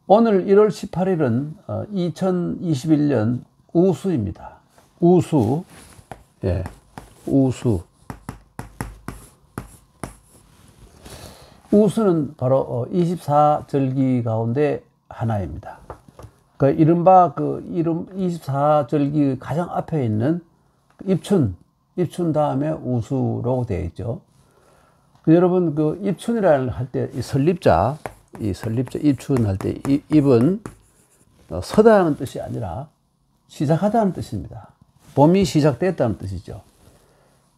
오늘 1월 18일은 2021년 우수입니다. 우수. 예, 우수. 우수는 바로 24절기 가운데 하나입니다. 그 이른바 24절기 가장 앞에 있는 입춘 다음에 우수라고 되어 있죠. 여러분 입춘이라는 할 때 이 설립자 입춘 할 때 입은 서다는 뜻이 아니라 시작하다는 뜻입니다. 봄이 시작됐다는 뜻이죠.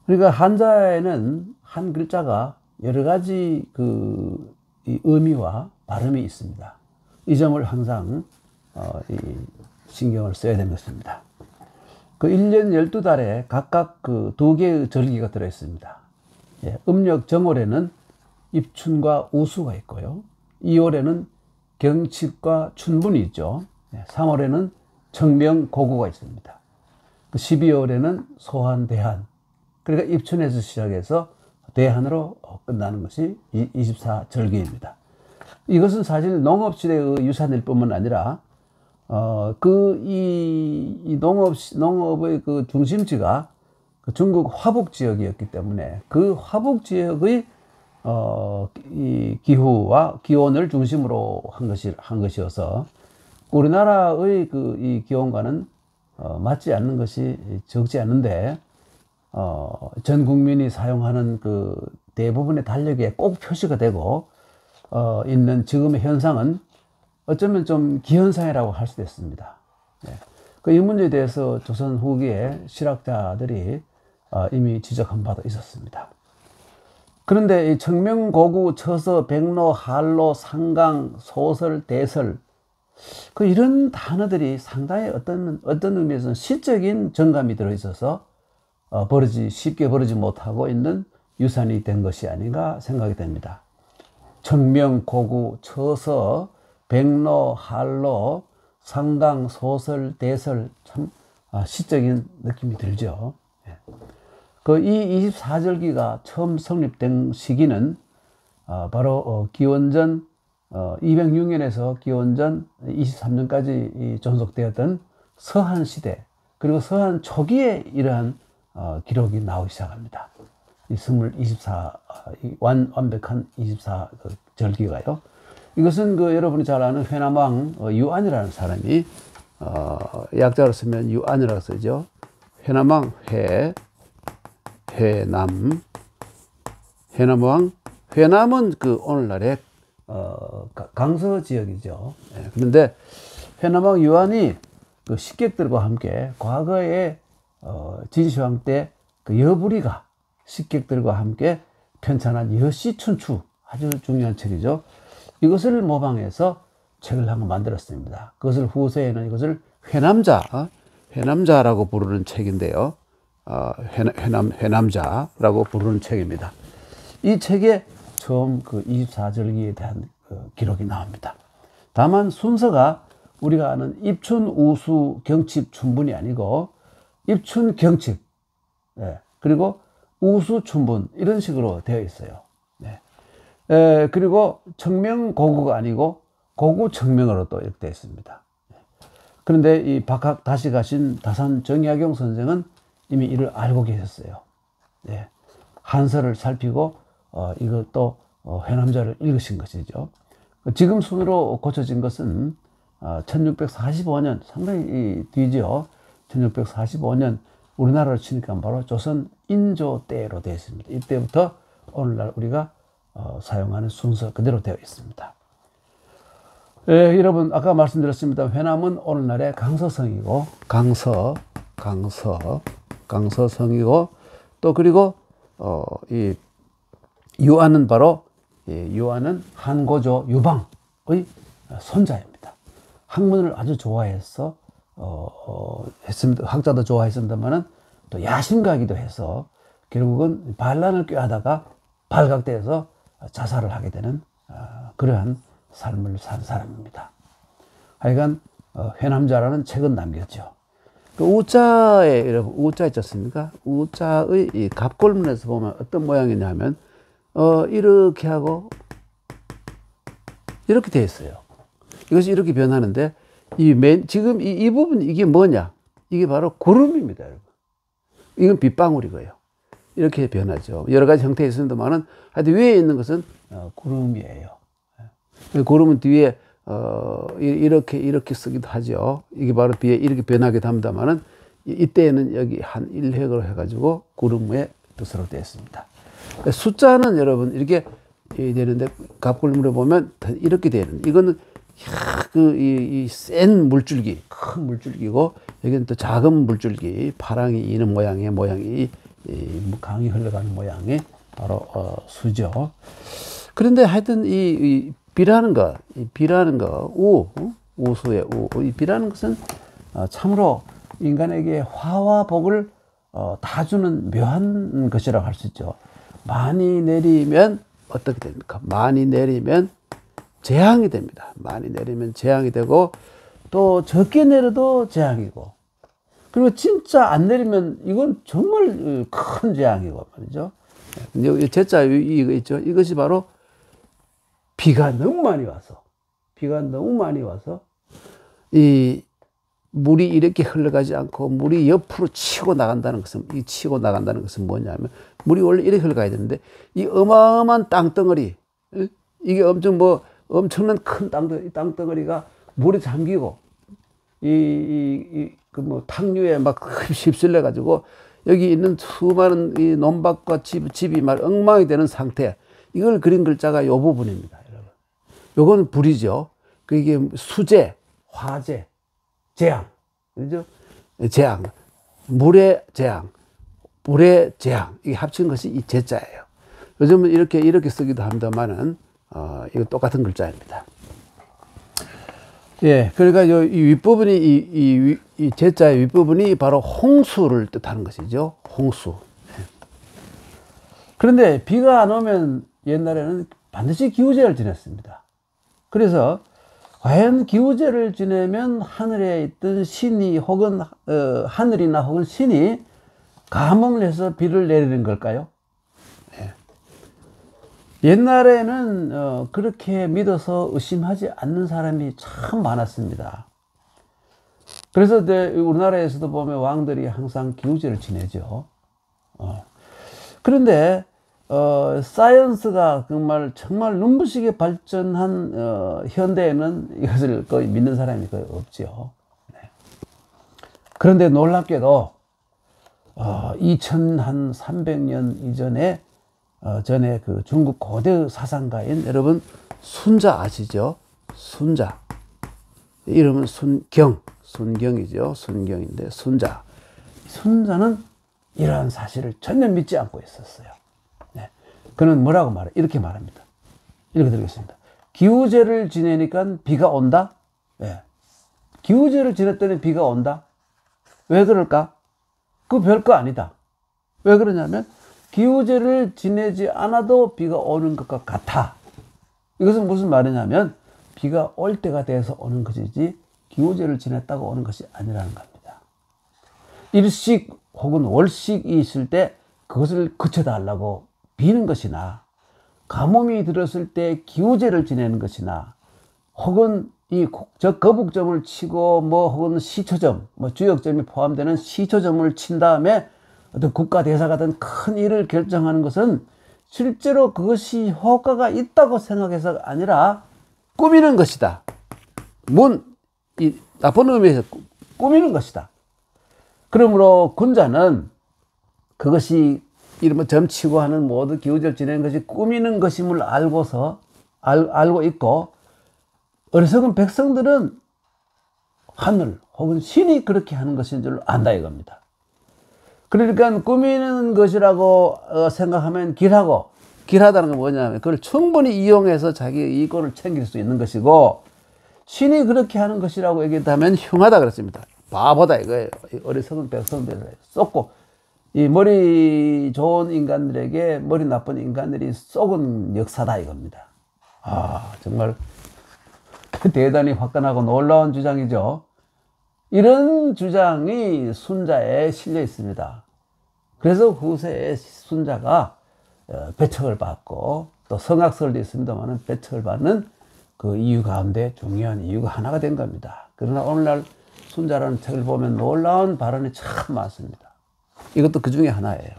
그러니까 한자에는 한 글자가 여러 가지 이 의미와 발음이 있습니다. 이 점을 항상 신경을 써야 되는 것입니다. 1년 12달에 각각 2개의 절기가 들어있습니다. 예, 음력 정월에는 입춘과 우수가 있고요. 2월에는 경칩과 춘분이 있죠. 3월에는 청명, 고구가 있습니다. 12월에는 소한, 대한. 그러니까 입춘에서 시작해서 대한으로 끝나는 것이 24절기입니다. 이것은 사실 농업시대의 유산일 뿐만 아니라 이 농업의 중심지가 중국 화북 지역이었기 때문에 그 화북 지역의 이 기후와 기온을 중심으로 한 것이어서 우리나라의 이 기온과는 맞지 않는 것이 적지 않은데 전 국민이 사용하는 대부분의 달력에 꼭 표시가 되고 있는 지금의 현상은 어쩌면 좀 기현상이라고 할 수도 있습니다. 이 문제에 대해서 조선 후기에 실학자들이 이미 지적한 바도 있었습니다. 그런데 이 청명, 고구, 처서, 백로, 한로, 상강, 소설, 대설 이런 단어들이 상당히 어떤 의미에서는 시적인 정감이 들어있어서 쉽게 버리지 못하고 있는 유산이 된 것이 아닌가 생각이 됩니다. 청명, 고구, 처서, 백로, 한로, 상강, 소설, 대설 참 시적인 느낌이 들죠. 이 24절기가 처음 성립된 시기는 바로 기원전 206년에서 기원전 23년까지 전속되었던 서한 그리고 서한 초기에 이러한 기록이 나오기 시작합니다. 완벽한 24절기가요. 이것은 여러분이 잘 아는 회남왕 유안이라는 사람이 약자로 쓰면 유안이라고 쓰죠. 회남왕 회남왕 회남은 오늘날의 강서 지역이죠. 그런데 회남왕 유안이 식객들과 함께 과거에 진시황 때 여부리가 식객들과 함께 편찬한 여시춘추 아주 중요한 책이죠. 이것을 모방해서 책을 한 권 만들었습니다. 그것을 후세에는 이것을 회남자라고 부르는 책인데요. 회남자라고 부르는 책입니다. 이 책에 처음 24절기에 대한 기록이 나옵니다. 다만 순서가 우리가 아는 입춘, 우수, 경칩, 춘분이 아니고 입춘, 경칩, 그리고 우수, 춘분 이런 식으로 되어 있어요. 그리고 청명, 고구가 아니고 고구, 청명으로 또 이렇게 되어 있습니다. 그런데 이 박학 다시 가신 다산 정약용 선생은 이미 이를 알고 계셨어요. 한서를 살피고 이것도 회남자를 읽으신 것이죠. 지금 순으로 고쳐진 것은 1645년 상당히 뒤죠. 1645년 우리나라로 치니까 바로 조선 인조 때로 되어 있습니다. 이때부터 오늘날 우리가 사용하는 순서 그대로 되어 있습니다. 여러분 아까 말씀드렸습니다. 회남은 오늘날의 강서성이고 강서성이고 또 그리고 이 유안은 바로 유안은 한고조 유방의 손자입니다. 학문을 아주 좋아해서 했습니다. 학자도 좋아했습니다만은 또 야심가기도 해서 결국은 반란을 꾀하다가 발각돼서 자살을 하게 되는 그러한 삶을 산 사람입니다. 하여간 회남자라는 책은 남겼죠. 우자에 여러분 우자 있지 않습니까? 우자의 이 갑골문에서 보면 어떤 모양이냐면 이렇게 하고 이렇게 되어 있어요. 이것이 이렇게 변하는데, 지금 이 부분, 이게 뭐냐? 이게 바로 구름입니다, 여러분. 이건 빗방울이고요. 이렇게 변하죠. 여러 가지 형태가 있습니다만은, 하여튼 위에 있는 것은 구름이에요. 구름은 뒤에, 이렇게 쓰기도 하죠. 이게 바로 뒤에 이렇게 변하기도 합니다만은, 이때에는 여기 한 1획으로 해가지고 구름의 뜻으로 되어 있습니다. 숫자는 여러분, 이렇게 되는데, 갑골문에 보면 이렇게 되는, 이거는 센 물줄기, 큰 물줄기고, 여기는 또 작은 물줄기, 파랑이 이는 모양이 강이 흘러가는 모양이 바로 수죠. 그런데 하여튼 이 비라는 거, 우수의 이 비라는 것은 참으로 인간에게 화와 복을 다 주는 묘한 것이라고 할 수 있죠. 많이 내리면 어떻게 됩니까? 많이 내리면 재앙이 됩니다. 많이 내리면 재앙이 되고, 또 적게 내려도 재앙이고, 그리고 진짜 안 내리면 이건 정말 큰 재앙이고 말이죠. 여기 제자 이거 있죠. 이것이 바로 비가 너무 많이 와서 이 물이 이렇게 흘러가지 않고 물이 옆으로 치고 나간다는 것은, 뭐냐면, 물이 원래 이렇게 흘러가야 되는데, 이 어마어마한 땅덩어리, 이게 엄청난 큰 땅덩어리가 물에 잠기고, 탕류에 막 휩쓸려 가지고, 여기 있는 수많은 이 논밭과 집이 막 엉망이 되는 상태, 이걸 그린 글자가 요 부분입니다, 여러분. 요거는 불이죠. 그게 수재, 화재, 재앙, 그죠? 재앙, 물의 재앙, 불의 재앙, 이게 합친 것이 이 제자예요. 요즘은 이렇게 쓰기도 합니다만은, 이거 똑같은 글자입니다. 예, 그러니까 이 윗부분이, 이 제자의 윗부분이 바로 홍수를 뜻하는 것이죠. 홍수. 예. 그런데 비가 안 오면 옛날에는 반드시 기우제를 지냈습니다. 그래서 과연 기우제를 지내면 하늘에 있던 신이 혹은 하늘이나 혹은 신이 감흥을 해서 비를 내리는 걸까요? 네. 옛날에는 그렇게 믿어서 의심하지 않는 사람이 참 많았습니다. 그래서 우리나라에서도 보면 왕들이 항상 기우제를 지내죠. 그런데 사이언스가 정말 눈부시게 발전한 현대에는 이것을 거의 믿는 사람이 거의 없죠. 네. 그런데 놀랍게도 2300년 이전에 전에 그 중국 고대 사상가인 여러분 순자 아시죠? 순자. 이름은 순경이죠. 순경인데 순자는 이러한 사실을 전혀 믿지 않고 있었어요. 네. 그는 뭐라고 말해? 이렇게 말합니다. 이렇게 드리겠습니다. 기우제를 지내니까 비가 온다? 네. 기우제를 지냈더니 비가 온다? 왜 그럴까? 그거 별거 아니다. 왜 그러냐면 기우제를 지내지 않아도 비가 오는 것과 같아. 이것은 무슨 말이냐면 비가 올 때가 돼서 오는 것이지 기우제를 지냈다고 오는 것이 아니라는 겁니다. 일식 혹은 월식이 있을 때 그것을 그쳐달라고 비는 것이나, 가뭄이 들었을 때 기우제를 지내는 것이나, 혹은 거북점을 치고 혹은 시초점, 주역점이 포함되는 시초점을 친 다음에 어떤 국가 대사가든 큰 일을 결정하는 것은 실제로 그것이 효과가 있다고 생각해서가 아니라 꾸미는 것이다. 나쁜 의미에서 꾸미는 것이다. 그러므로 군자는 그것이 이른바 점치고 하는 모든 기우제를 지내는 것이 꾸미는 것임을 알고 있고, 어리석은 백성들은 하늘 혹은 신이 그렇게 하는 것인 줄 안다 이겁니다. 그러니까 꾸미는 것이라고 생각하면 길하다는 건 뭐냐면 그걸 충분히 이용해서 자기의 이권을 챙길 수 있는 것이고, 신이 그렇게 하는 것이라고 얘기한다면 흉하다 그랬습니다. 바보다 이거예요. 어리석은 백성들을 쏟고, 이 머리 좋은 인간들에게 머리 나쁜 인간들이 쏘은 역사다 이겁니다. 정말 대단히 화끈하고 놀라운 주장이죠. 이런 주장이 순자에 실려 있습니다. 그래서 후세에 순자가 배척을 받고, 또 성악설도 있습니다만 배척을 받는 그 이유 가운데 중요한 이유가 하나가 된 겁니다. 그러나 오늘날 순자라는 책을 보면 놀라운 발언이 참 많습니다. 이것도 그 중에 하나예요.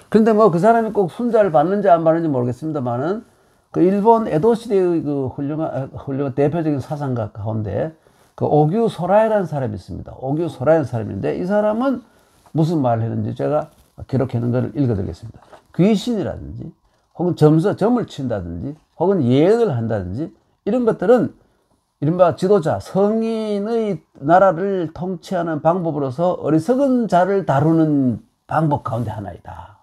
그런데 뭐 그 사람이 꼭 순자를 받는지 안 받는지 모르겠습니다만은 그 일본 에도 시대의 그 훌륭한 대표적인 사상가 가운데 그 오규 소라이라는 사람이 있습니다. 오규 소라이라는 사람인데 이 사람은 무슨 말을 했는지 제가 기록해 놓은 걸 읽어드리겠습니다. 귀신이라든지 혹은 점을 친다든지 혹은 예언을 한다든지 이런 것들은 이른바 지도자, 성인의 나라를 통치하는 방법으로서 어리석은 자를 다루는 방법 가운데 하나이다.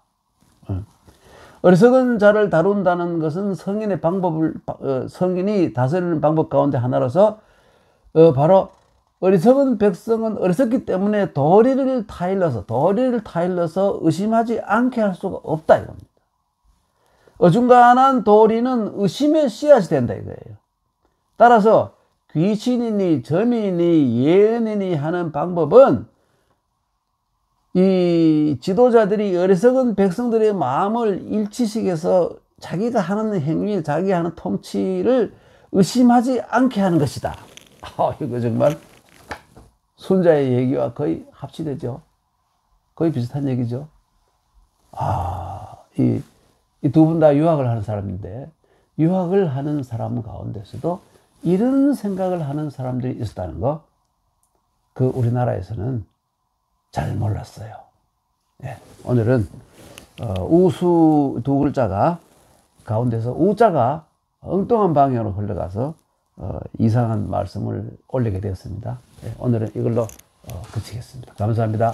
어리석은 자를 다룬다는 것은 성인이 다스리는 방법 가운데 하나로서 바로 어리석은 백성은 어리석기 때문에 도리를 타일러서 의심하지 않게 할 수가 없다 이겁니다. 어중간한 도리는 의심의 씨앗이 된다 이거예요. 따라서 귀신이니 점이니 예언이니 하는 방법은 이 지도자들이 어리석은 백성들의 마음을 일치시켜서 자기가 하는 행위, 자기가 하는 통치를 의심하지 않게 하는 것이다. 이거 정말 순자의 얘기와 거의 합치되죠. 거의 비슷한 얘기죠. 이 두 분 다 유학을 하는 사람인데 유학을 하는 사람 가운데서도 이런 생각을 하는 사람들이 있었다는 거, 그 우리나라에서는 잘 몰랐어요. 네, 오늘은 우수 두 글자가 가운데서 우자가 엉뚱한 방향으로 흘러가서 이상한 말씀을 올리게 되었습니다. 네, 오늘은 이걸로 그치겠습니다. 감사합니다.